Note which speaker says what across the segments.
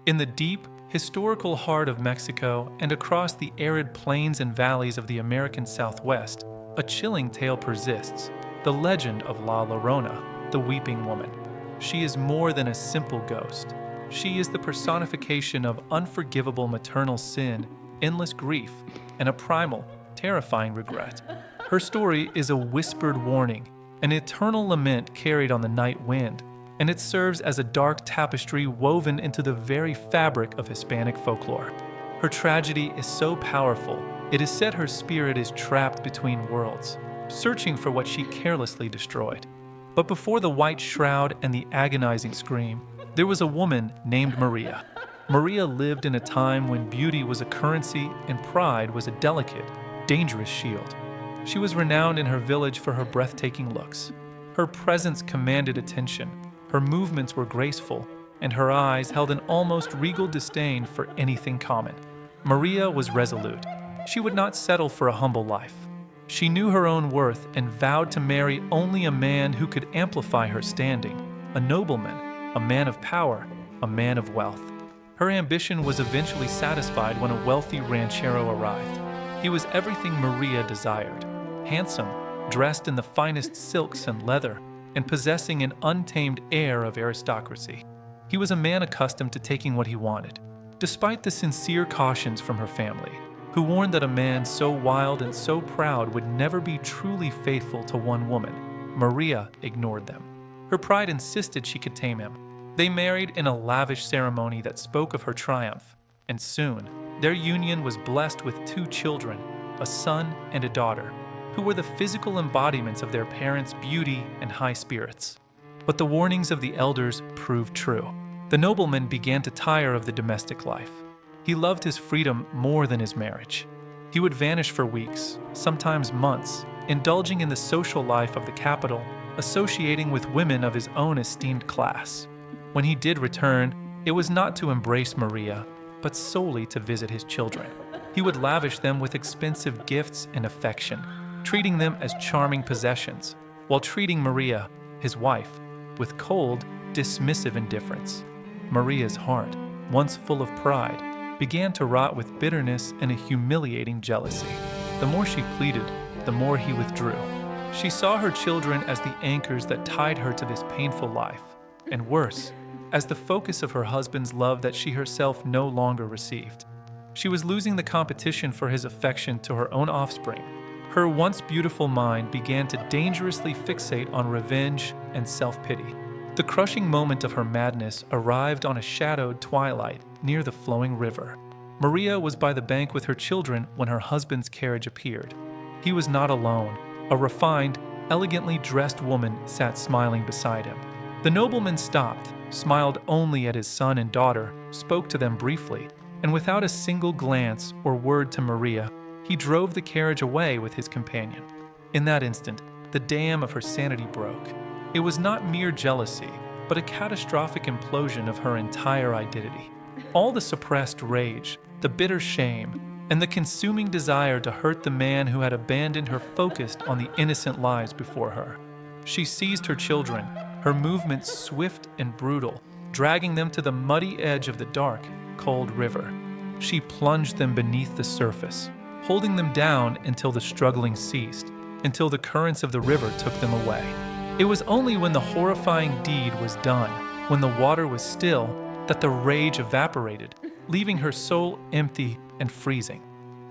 Speaker 1: In the deep, historical heart of Mexico and across the arid plains and valleys of the American Southwest, a chilling tale persists, the legend of La Llorona, the weeping woman. She is more than a simple ghost. She is the personification of unforgivable maternal sin, endless grief, and a primal, terrifying regret. Her story is a whispered warning, an eternal lament carried on the night wind, and it serves as a dark tapestry woven into the very fabric of Hispanic folklore. Her tragedy is so powerful, it is said her spirit is trapped between worlds, searching for what she carelessly destroyed. But before the white shroud and the agonizing scream, there was a woman named Maria. Maria lived in a time when beauty was a currency and pride was a delicate, dangerous shield. She was renowned in her village for her breathtaking looks. Her presence commanded attention, her movements were graceful, and her eyes held an almost regal disdain for anything common. Maria was resolute. She would not settle for a humble life. She knew her own worth and vowed to marry only a man who could amplify her standing, a nobleman, a man of power, a man of wealth. Her ambition was eventually satisfied when a wealthy ranchero arrived. He was everything Maria desired, handsome, dressed in the finest silks and leather, and possessing an untamed air of aristocracy. He was a man accustomed to taking what he wanted, despite the sincere cautions from her family, who warned that a man so wild and so proud would never be truly faithful to one woman. Maria ignored them. Her pride insisted she could tame him. They married in a lavish ceremony that spoke of her triumph, and soon, their union was blessed with 2 children, a son and a daughter, who were the physical embodiments of their parents' beauty and high spirits. But the warnings of the elders proved true. The nobleman began to tire of the domestic life. He loved his freedom more than his marriage. He would vanish for weeks, sometimes months, indulging in the social life of the capital, associating with women of his own esteemed class. When he did return, it was not to embrace Maria, but solely to visit his children. He would lavish them with expensive gifts and affection, treating them as charming possessions, while treating Maria, his wife, with cold, dismissive indifference. Maria's heart, once full of pride, began to rot with bitterness and a humiliating jealousy. The more she pleaded, the more he withdrew. She saw her children as the anchors that tied her to this painful life, and worse, as the focus of her husband's love that she herself no longer received. She was losing the competition for his affection to her own offspring. Her once beautiful mind began to dangerously fixate on revenge and self-pity. The crushing moment of her madness arrived on a shadowed twilight near the flowing river. Maria was by the bank with her children when her husband's carriage appeared. He was not alone. A refined, elegantly dressed woman sat smiling beside him. The nobleman stopped, smiled only at his son and daughter, spoke to them briefly, and without a single glance or word to Maria, he drove the carriage away with his companion. In that instant, the dam of her sanity broke. It was not mere jealousy, but a catastrophic implosion of her entire identity. All the suppressed rage, the bitter shame, and the consuming desire to hurt the man who had abandoned her focused on the innocent lives before her. She seized her children, her movements swift and brutal, dragging them to the muddy edge of the dark, cold river. She plunged them beneath the surface, holding them down until the struggling ceased, until the currents of the river took them away. It was only when the horrifying deed was done, when the water was still, that the rage evaporated, leaving her soul empty and freezing.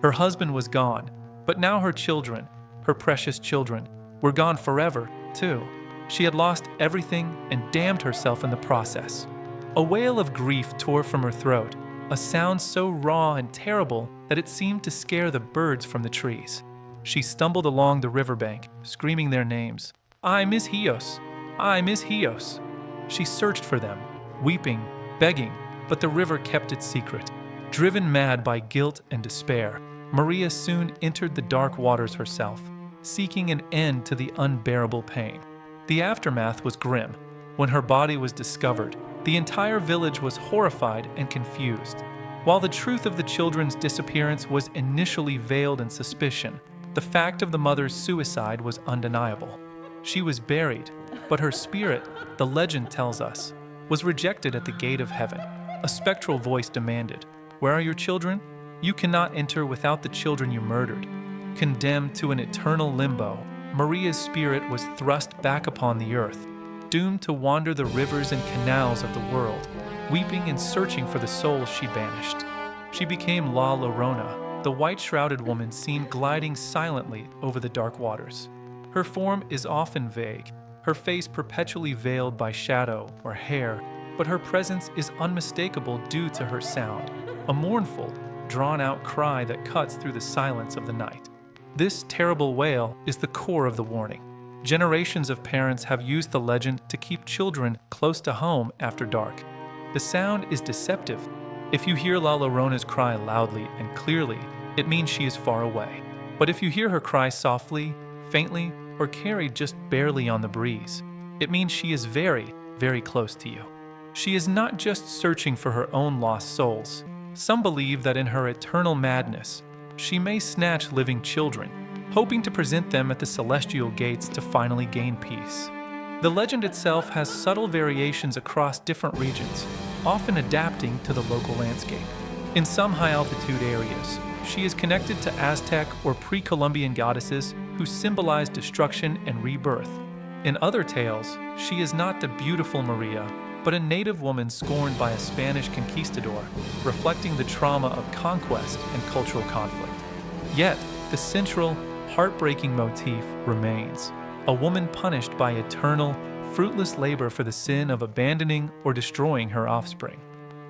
Speaker 1: Her husband was gone, but now her children, her precious children, were gone forever, too. She had lost everything and damned herself in the process. A wail of grief tore from her throat, a sound so raw and terrible that it seemed to scare the birds from the trees. She stumbled along the riverbank, screaming their names. "Ay, Miss Hios! Ay, Miss Hios!" She searched for them, weeping, begging, but the river kept its secret. Driven mad by guilt and despair, Maria soon entered the dark waters herself, seeking an end to the unbearable pain. The aftermath was grim. When her body was discovered, the entire village was horrified and confused. While the truth of the children's disappearance was initially veiled in suspicion, the fact of the mother's suicide was undeniable. She was buried, but her spirit, the legend tells us, was rejected at the gate of heaven. A spectral voice demanded, "Where are your children? You cannot enter without the children you murdered." Condemned to an eternal limbo, Maria's spirit was thrust back upon the earth, doomed to wander the rivers and canals of the world, weeping and searching for the souls she banished. She became La Llorona, the white-shrouded woman seen gliding silently over the dark waters. Her form is often vague, her face perpetually veiled by shadow or hair, but her presence is unmistakable due to her sound, a mournful, drawn-out cry that cuts through the silence of the night. This terrible wail is the core of the warning. Generations of parents have used the legend to keep children close to home after dark. The sound is deceptive. If you hear La Llorona's cry loudly and clearly, it means she is far away. But if you hear her cry softly, faintly, or carried just barely on the breeze, it means she is very, very close to you. She is not just searching for her own lost souls. Some believe that in her eternal madness, she may snatch living children, hoping to present them at the celestial gates to finally gain peace. The legend itself has subtle variations across different regions, often adapting to the local landscape. In some high-altitude areas, she is connected to Aztec or pre-Columbian goddesses who symbolize destruction and rebirth. In other tales, she is not the beautiful Maria, but a native woman scorned by a Spanish conquistador, reflecting the trauma of conquest and cultural conflict. Yet, the central, heartbreaking motif remains: a woman punished by eternal, fruitless labor for the sin of abandoning or destroying her offspring.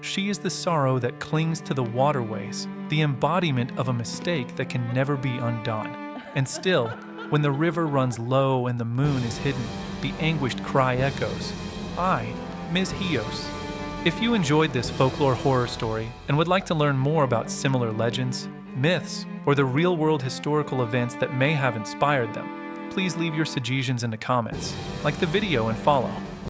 Speaker 1: She is the sorrow that clings to the waterways, the embodiment of a mistake that can never be undone. And still, when the river runs low and the moon is hidden, the anguished cry echoes, "I, Ms. Hios." If you enjoyed this folklore horror story and would like to learn more about similar legends, myths, or the real-world historical events that may have inspired them, please leave your suggestions in the comments, like the video and follow.